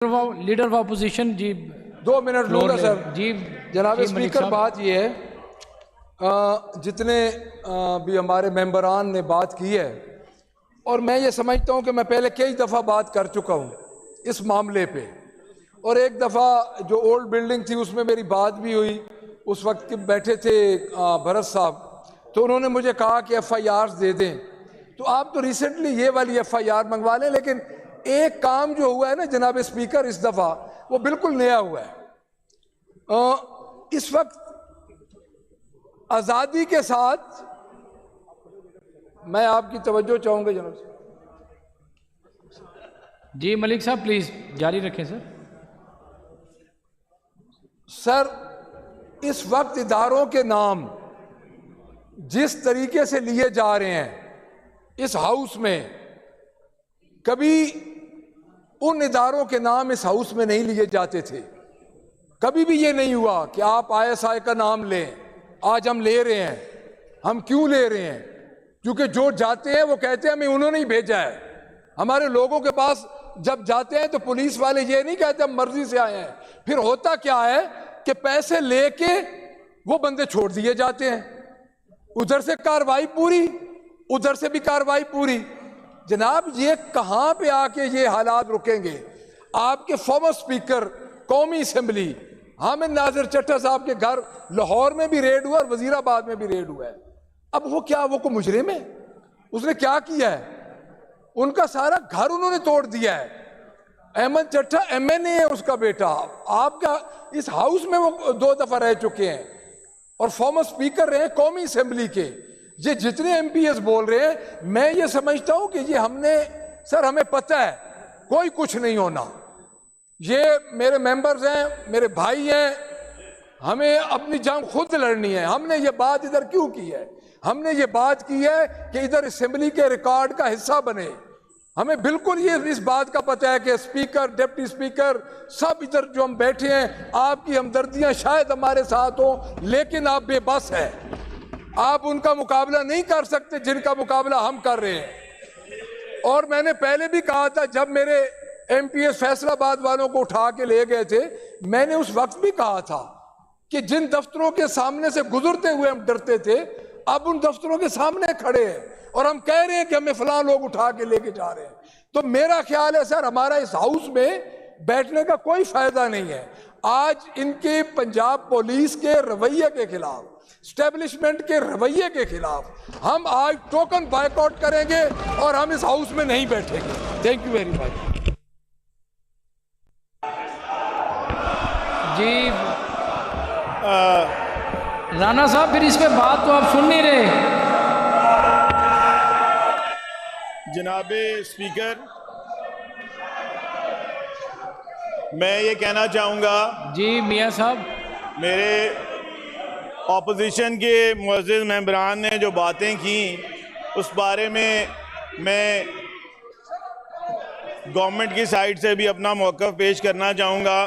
leader of opposition ji 2 minute لوں گا سر جی جناب اسپیکر بات یہ ہے جتنے بھی ہمارے ممبران نے بات کی ہے اور میں یہ سمجھتا ہوں کہ میں پہلے کئی دفعہ بات کر چکا ہوں اس معاملے پہ اور ایک دفعہ جو اولڈ بلڈنگ تھی اس میں میری بات بھی ہوئی اس وقت بیٹھے تھے بھرت صاحب تو انہوں نے مجھے کہا کہ ایف آئی آرز دے دیں تو آپ تو ریسنٹلی یہ والی ایف آئی آر منگوا لیں لیکن ایک کام جو ہوا ہے نا جناب اسپیکر اس دفعہ وہ بالکل نیا ہوا ہے اس وقت آزادی کے ساتھ میں آپ کی توجہ چاہوں گا جناب جی ملک صاحب پلیز جاری رکھیں سر اس وقت اداروں کے نام جس طریقے سے لیے جا رہے ہیں اس ہاؤس میں کبھی ان اداروں کے نام اس ہاؤس میں نہیں لیے جاتے تھے کبھی بھی یہ نہیں ہوا کہ آپ آئی ایس آئی کا نام لیں آج ہم لے رہے ہیں ہم کیوں لے رہے ہیں کیونکہ جو جاتے ہیں وہ کہتے ہیں ہمیں انہوں نے ہی بھیجا ہے ہمارے لوگوں کے پاس جب جاتے ہیں تو پولیس والے یہ نہیں کہتے ہم مرضی سے آئے ہیں پھر ہوتا کیا ہے کہ پیسے لے کے وہ بندے چھوڑ دیے جاتے ہیں ادھر سے کاروائی پوری ادھر سے بھی کاروائی پوری جناب یہ کہاں پہ آ کے یہ حالات رکیں گے آپ کے فارمر اسپیکر قومی اسمبلی حامد ناظر چٹھا صاحب کے گھر لاہور میں بھی ریڈ ہوا اور وزیر آباد میں بھی ریڈ ہوا ہے اب وہ کیا وہ کوئی مجرم ہے اس نے کیا کیا ہے ان کا سارا گھر انہوں نے توڑ دیا ہے احمد چٹھا ایم این اے ہے اس کا بیٹا آپ کا اس ہاؤس میں وہ 2 دفعہ رہ چکے ہیں اور فارمر اسپیکر رہے قومی اسمبلی کے یہ جتنے ایم پی ایس بول رہے ہیں میں یہ سمجھتا ہوں کہ یہ ہم نے سر ہمیں پتہ ہے کوئی کچھ نہیں ہونا یہ میرے ممبرز ہیں میرے بھائی ہیں ہمیں اپنی جنگ خود لڑنی ہے ہم نے یہ بات ادھر کیوں کی ہے ہم نے یہ بات کی ہے کہ ادھر اسمبلی کے ریکارڈ کا حصہ بنے ہمیں بالکل یہ اس بات کا پتہ ہے کہ اسپیکر ڈپٹی اسپیکر سب ادھر جو ہم بیٹھے ہیں آپ کی ہمدردیاں شاید ہمارے ساتھ ہوں لیکن آپ بے بس ہیں آپ ان کا مقابلہ نہیں کر سکتے جن کا مقابلہ ہم کر رہے ہیں اور میں نے پہلے بھی کہا تھا جب میرے ایم پی ایس فیصل آباد والوں کو اٹھا کے لے گئے تھے میں نے اس وقت بھی کہا تھا کہ جن دفتروں کے سامنے سے گزرتے ہوئے ہم ڈرتے تھے اب ان دفتروں کے سامنے کھڑے ہیں اور ہم کہہ رہے ہیں کہ ہمیں فلاں لوگ اٹھا کے لے کے جا رہے ہیں تو میرا خیال ہے سر ہمارا اس ہاؤس میں بیٹھنے کا کوئی فائدہ نہیں ہے آج ان کے پنجاب پولیس کے رویے کے خلاف اسٹیبلشمنٹ کے رویے کے خلاف ہم آج ٹوکن بائیک آؤٹ کریں گے اور ہم اس ہاؤس میں نہیں بیٹھیں گے تھینک یو ویری مچ جی رانا صاحب پھر اس پہ بات تو آپ سن نہیں رہے جناب اسپیکر میں یہ کہنا چاہوں گا جی میاں صاحب میرے اپوزیشن کے معزز ممبران نے جو باتیں کی اس بارے میں گورنمنٹ کی سائٹ سے بھی اپنا موقف پیش کرنا چاہوں گا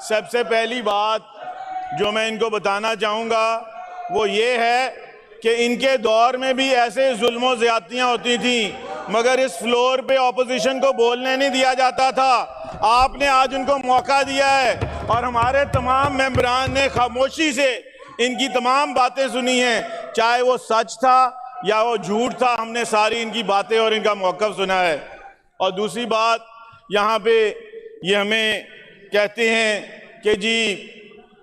سب سے پہلی بات جو میں ان کو بتانا چاہوں گا وہ یہ ہے کہ ان کے دور میں بھی ایسے ظلم و زیادتیاں ہوتی تھیں مگر اس فلور پہ اپوزیشن کو بولنے نہیں دیا جاتا تھا آپ نے آج ان کو موقع دیا ہے اور ہمارے تمام ممبران نے خاموشی سے ان کی تمام باتیں سنی ہیں چاہے وہ سچ تھا یا وہ جھوٹ تھا ہم نے ساری ان کی باتیں اور ان کا موقف سنا ہے اور دوسری بات یہاں پہ یہ ہمیں کہتے ہیں کہ جی